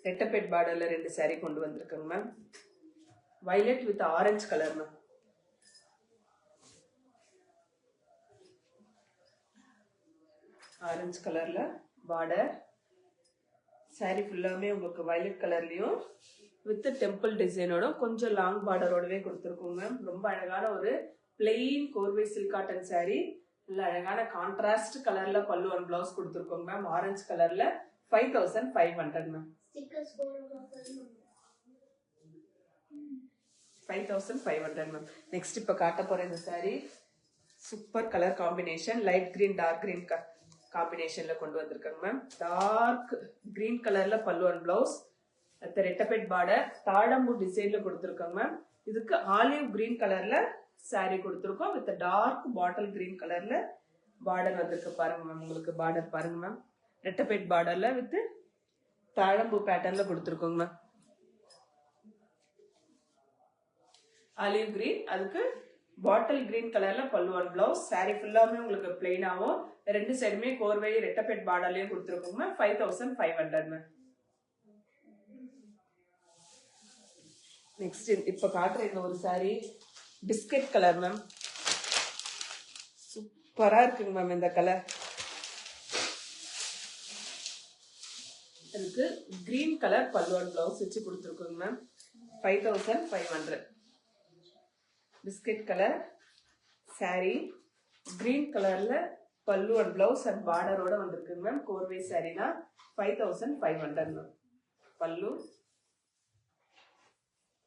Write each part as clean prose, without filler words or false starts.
ரெட்டப்பேட் பார்டர்ல 2 saree கொண்டு வந்திருக்கேங்க ma'am. violet with orange color ma'am. Orange கலர்ல பார்டர். saree ஃபுல்லாமே உங்களுக்கு violet கலர்லயும் வித் டெம்பிள் டிசைனோட கொஞ்சம் லாங் பார்டரோடவே கொடுத்துருக்கோங்க. ரொம்ப அழகான ஒரு பிளெயின் கோர்வை சில்க் காட்டன் saree. நல்ல அழகான கான்ட்ராஸ்ட் கலர்ல pallu and blouse கொடுத்துருக்கோங்க ma'am. Orange கலர்ல 5500 மேம். 5500 மேம். நெக்ஸ்ட் இப்ப காட்ட போற இந்த saree super colour combination, light green dark green காம்பினேஷன்ல கொண்டு வந்திருக்காங்க மேம். டார்க் கிரீன் கலர்ல பல்லு அண்ட் பிளவுஸ், ரெட்டப்பேட் பார்டர், தாழம்பூ டிசைன்ல கொடுத்துருக்காங்க மேம். இதுக்கு ஆலிவ் கிரீன் கலர்ல saree கொடுத்துருக்கோம் வித் டார்க் பாட்டில் கிரீன் கலர்ல பார்டர் வந்திருக்கு பாருங்க மேம். உங்களுக்கு பார்டர் பாருங்க மேம். ரெட்டப்பேட் பார்டர்ல வித் தாழம்பூ பேட்டர்ன்ல கொடுத்துருக்கோங்க மேம். ஆலிவ் கிரீன், அதுக்கு பாட்டில் கிரீன் கலர்ல பல்லு அண்ட் பிளவுஸ். saree ஃபுல்லாமே உங்களுக்கு பிளெயினாவும் ரெண்டு சைடுமே கோர்வை ரெட்டப்பேட் பார்டர்லயும் கொடுத்துருக்கோங்க மேம். 5500 மேம். நெக்ஸ்ட் இப்ப காட்டுற இந்த ஒரு saree பிஸ்கட் கலர் மேம். சூப்பரா இருக்குங்க மேம் இந்த கலர். இதுக்கு green colour pallu and blouse வச்சு கொடுத்துருக்கோங்க ma'am. 5500. Biscuit colour saree, green கலர்ல பல்லு அண்ட் பிளவுஸ் அண்ட் பார்டரோட வந்திருக்குங்க மேம். கோர்வை சாரீனா 5500 ma'am. Pallu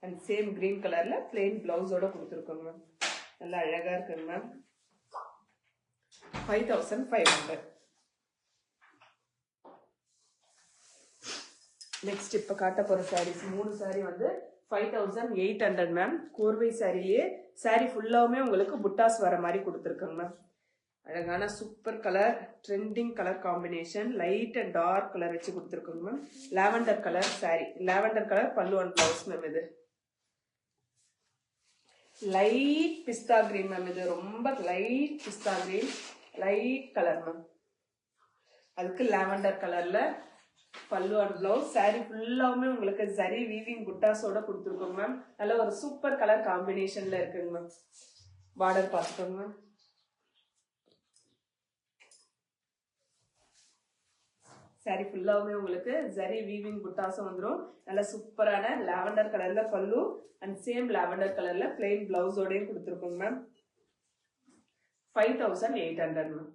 and same green கலர்ல பிளெயின் பிளவுஸோட கொடுத்துருக்கோங்க மேம். நல்லா அழகா இருக்குங்க மேம். 5500. நெக்ஸ்ட் இப்ப காட்ட போற சாரீஸ் 3 saree வந்து 5800 மேம். கோர்வை சாரிலேயே saree ஃபுல்லாவுமே உங்களுக்கு புட்டாஸ் வர மாதிரி கொடுத்துருக்காங்க மேம். அழகான super colour, trending colour combination, light and dark colour வச்சு கொடுத்துருக்கோங்க ma'am. Lavender colour saree, lavender colour pallu and blouse ma'am. இது லைட் பிஸ்தா கிரீன் மேம். இது ரொம்ப light pista green, light colour ma'am. அதுக்கு லாவெண்டர் கலர்ல பல்லு அண்ட் பிளவுஸ். saree ஃபுல்லாவுமே உங்களுக்கு ஜரி வீவிங் புட்டாஸோட கொடுத்துருக்கோங்க மேம். நல்ல ஒரு சூப்பர் கலர் காம்பினேஷன்ல இருக்குங்க மேம். பார்டர் பார்த்துக்கோங்க மேம். saree ஃபுல்லாவுமே உங்களுக்கு ஜரி வீவிங் புட்டாஸும் வந்துடும். நல்ல சூப்பரான லாவெண்டர் கலர்ல பல்லு அண்ட் சேம் லாவெண்டர் கலர்ல பிளெயின் பிளவுஸோடயும் கொடுத்துருக்கோங்க மேம். 5800 மேம்.